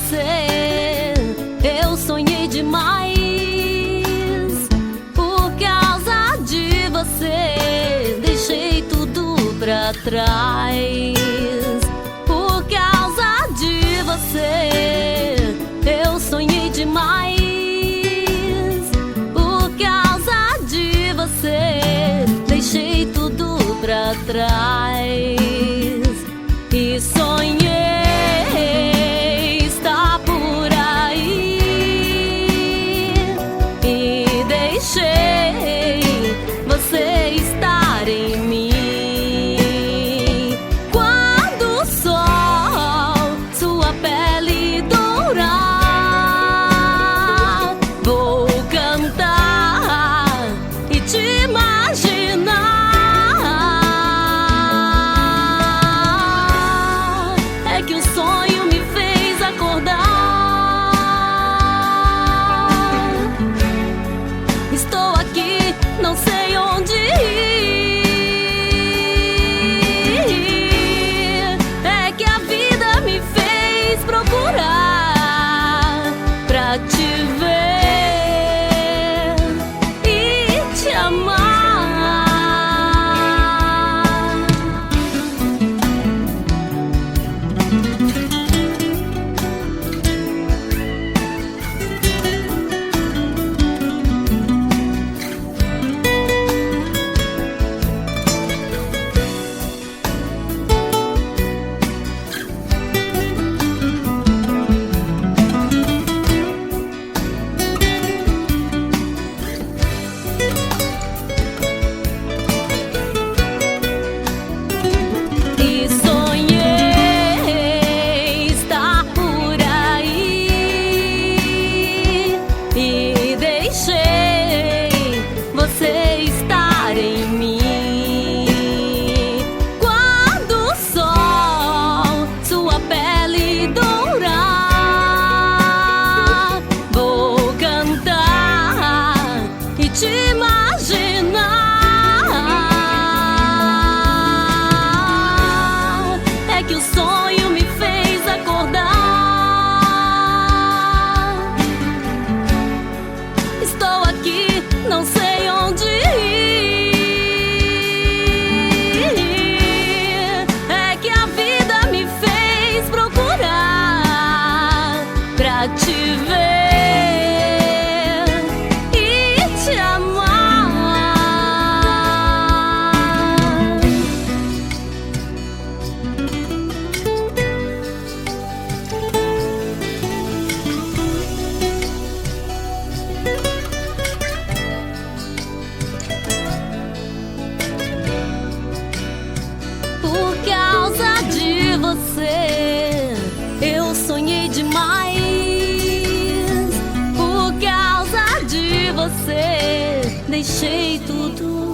você eu sonhei demais. Por causa de você deixei tudo pra trás. Por causa de você eu sonhei demais. Por causa de você deixei tudo pra trás. E sonhei estar por aí. E deixei você estar em mim. Quando o sol sua pele dourar, vou cantar e te imaginar. É que o sonho me fez acordar. Estou aqui, não sei onde ir. É que a vida me fez procurar pra te ver e te amar. E sonhei estar por aí. E deixei você estar em mim. Quando o sol sua pele dourar, vou cantar e te imaginar. É que o sonho me fez acordar. Estou aqui, não sei onde ir. É que a vida me fez procurar pra te ver e te amar. Por causa de você eu sonhei demais. Por causa de você deixei tudo